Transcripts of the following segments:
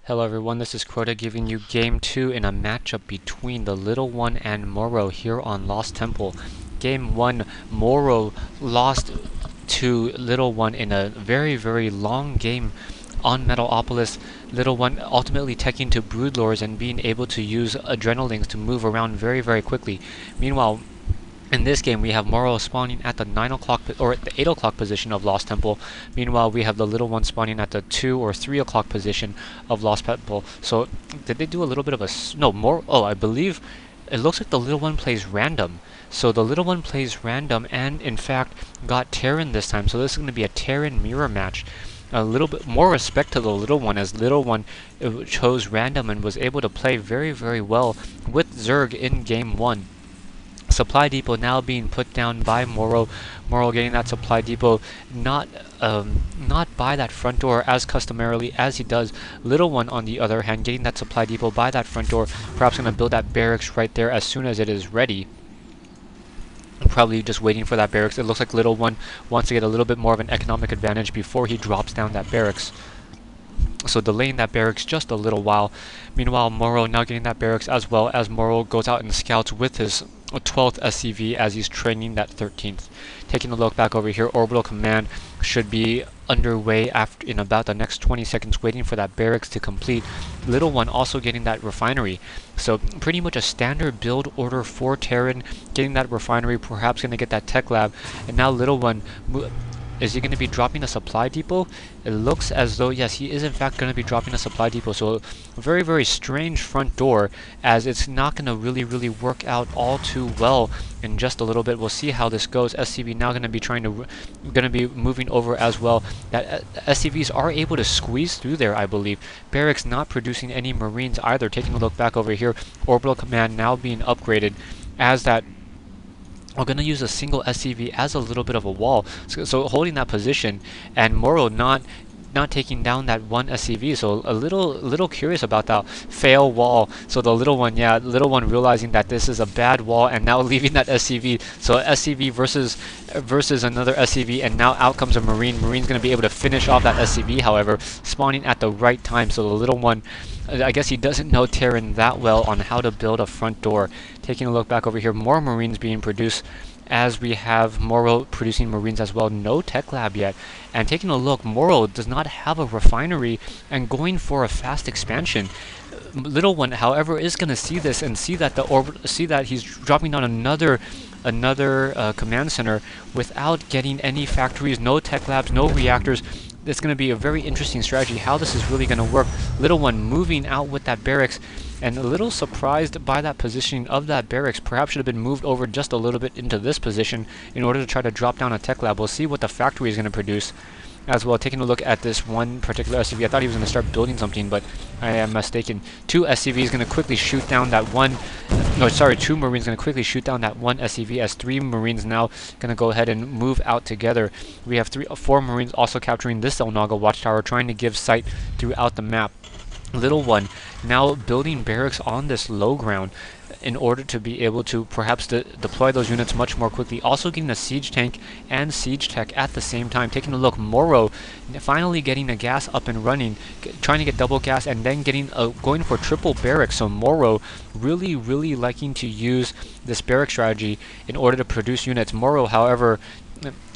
Hello everyone, this is Crota giving you Game 2 in a matchup between the Little One and Morrow here on Lost Temple. Game 1, Morrow lost to Little One in a very long game on Metalopolis. Little One ultimately taking to Broodlords and being able to use Adrenalings to move around very quickly. Meanwhile, in this game, we have Morrow spawning at the 9 o'clock or the 8 o'clock position of Lost Temple. Meanwhile, we have the Little One spawning at the 2 or 3 o'clock position of Lost Temple. So, did they do a little bit of a no more? Oh, I believe it looks like the Little One plays random. So the Little One plays random, and in fact got Terran this time. So this is going to be a Terran mirror match. A little bit more respect to the Little One, as Little One chose random and was able to play very well with Zerg in Game 1. Supply depot now being put down by Morrow. Morrow getting that supply depot not by that front door as customarily as he does. Little One, on the other hand, getting that supply depot by that front door, perhaps going to build that barracks right there as soon as it is ready. Probably just waiting for that barracks. It looks like Little One wants to get a little bit more of an economic advantage before he drops down that barracks. So delaying that barracks just a little while. Meanwhile, Morrow now getting that barracks, as well as Morrow goes out and scouts with his 12th SCV as he's training that 13th. Taking a look back over here, orbital command should be underway after in about the next 20 seconds, waiting for that barracks to complete. Little One also getting that refinery. So pretty much a standard build order for Terran, getting that refinery, perhaps going to get that tech lab, and now Little One. Is he going to be dropping a supply depot? It looks as though, yes, he is in fact going to be dropping a supply depot. So a very strange front door, as it's not going to really work out all too well in just a little bit. We'll see how this goes. SCV now going to be moving over as well. That SCVs are able to squeeze through there, I believe. Barracks not producing any Marines either. Taking a look back over here, orbital command now being upgraded as that. We're going to use a single SCV as a little bit of a wall, so holding that position, and Morrow not taking down that one SCV. So a little curious about that fail wall. So the Little One realizing that this is a bad wall and now leaving that SCV. So SCV versus another SCV, and now out comes a Marine. Marine's going to be able to finish off that SCV, however, spawning at the right time. So the Little One, I guess he doesn't know Terran that well on how to build a front door. Taking a look back over here, more Marines being produced, as we have Morrow producing Marines as well. No tech lab yet. And taking a look, Morrow does not have a refinery and going for a fast expansion. Little One, however, is going to see this and see that he's dropping down another command center without getting any factories, no tech labs, no reactors. It's going to be a very interesting strategy how this is really going to work. Little One moving out with that barracks, and a little surprised by that positioning of that barracks. Perhaps should have been moved over just a little bit into this position in order to try to drop down a tech lab. We'll see what the factory is going to produce as well. Taking a look at this one particular SCV, I thought he was going to start building something, but I am mistaken. Two SCVs going to quickly shoot down that one. No, sorry, two Marines going to quickly shoot down that one SCV, as three Marines now going to go ahead and move out together. We have four Marines also capturing this Zelnaga watchtower, trying to give sight throughout the map. Little One now building barracks on this low ground in order to be able to perhaps deploy those units much more quickly. Also getting a siege tank and siege tech at the same time. Taking a look, Morrow finally getting a gas up and running, trying to get double gas, and then getting going for triple barracks. So Morrow really liking to use this barrack strategy in order to produce units. Morrow, however,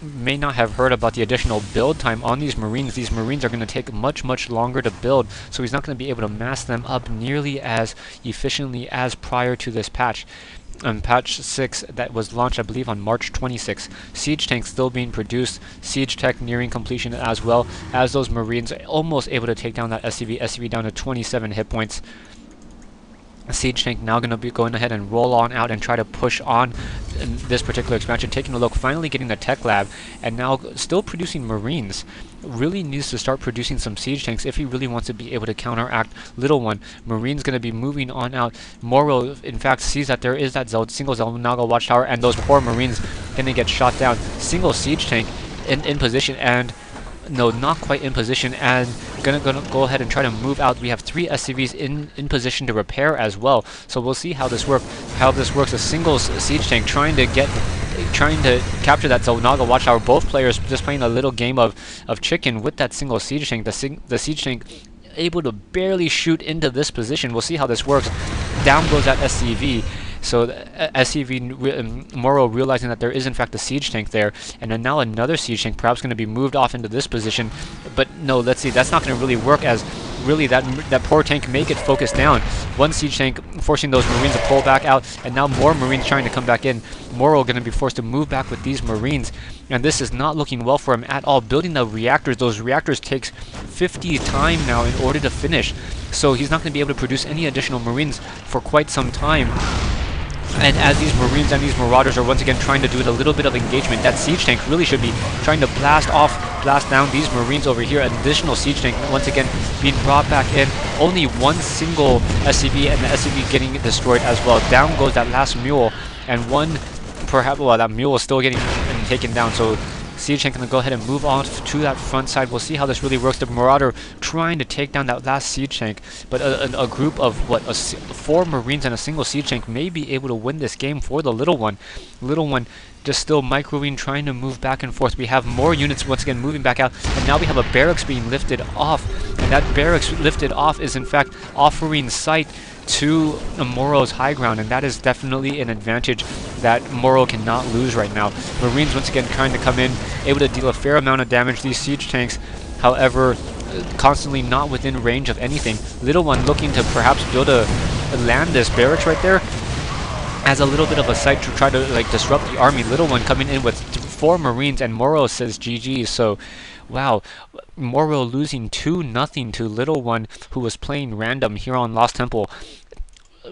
may not have heard about the additional build time on these Marines. These Marines are going to take much longer to build, so he's not going to be able to mass them up nearly as efficiently as prior to this patch. Patch 6 that was launched, I believe, on March 26th. Siege tanks still being produced, siege tech nearing completion, as well as those Marines almost able to take down that SCV down to 27 hit points. Siege tank now going to be going ahead and roll on out and try to push on this particular expansion. Taking a look, finally getting the tech lab, and now still producing Marines. Really needs to start producing some siege tanks if he really wants to be able to counteract Little One. Marines going to be moving on out. Morrow, in fact, sees that there is that single Zelnaga watchtower, and those poor Marines going to get shot down. Single siege tank in position, and no, not quite in position, and gonna go ahead and try to move out. We have three SCVs in position to repair as well, so we'll see how this works. A single siege tank trying to capture that Zelnaga watchtower. Both players just playing a little game of chicken with that single siege tank. The siege tank able to barely shoot into this position. We'll see how this works. Down goes that SCV. So SCV Morrow realizing that there is in fact a siege tank there, and then now another siege tank perhaps going to be moved off into this position. But no, let's see, that's not going to really work, as really that poor tank may get focused down. One siege tank forcing those Marines to pull back out, and now more Marines trying to come back in. Morrow going to be forced to move back with these Marines, and this is not looking well for him at all. Building the reactors, those reactors takes 50 time now in order to finish, so he's not going to be able to produce any additional Marines for quite some time. And as these Marines and these Marauders are once again trying to do a little bit of engagement, that siege tank really should be trying to blast down these Marines over here. An additional siege tank once again being brought back in. Only one single SCV, and the SCV getting destroyed as well. Down goes that last mule, and that mule is still getting taken down. So siege tank gonna go ahead and move on to that front side. We'll see how this really works. The Marauder trying to take down that last siege tank, but a group of 4 Marines and a single siege tank may be able to win this game for the Little One. Little One just still microwing, trying to move back and forth. We have more units once again moving back out, and now we have a barracks being lifted off, and that barracks lifted off is in fact offering sight to Morrow's high ground, and that is definitely an advantage that Morrow cannot lose right now. Marines once again trying to come in, able to deal a fair amount of damage. These siege tanks, however, constantly not within range of anything. Little One looking to perhaps land this barracks right there as a little bit of a site to try to disrupt the army. Little One coming in with 4 Marines, and Morrow says GG. So wow, Morrow losing 2-0 to Little One, who was playing random here on Lost Temple.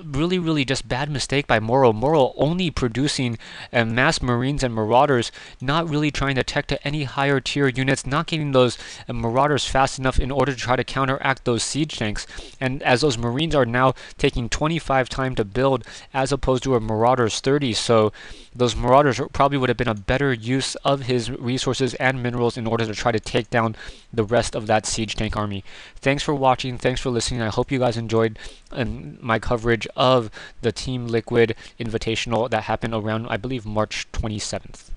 Really just bad mistake by Morrow. Morrow only producing mass Marines and Marauders, not really trying to tech to any higher tier units, not getting those Marauders fast enough in order to try to counteract those siege tanks. And as those Marines are now taking 25 time to build as opposed to a Marauders 30, so those Marauders probably would have been a better use of his resources and minerals in order to try to take down the rest of that siege tank army. Thanks for watching, thanks for listening. I hope you guys enjoyed my coverage of the Team Liquid Invitational that happened around, I believe, March 27th.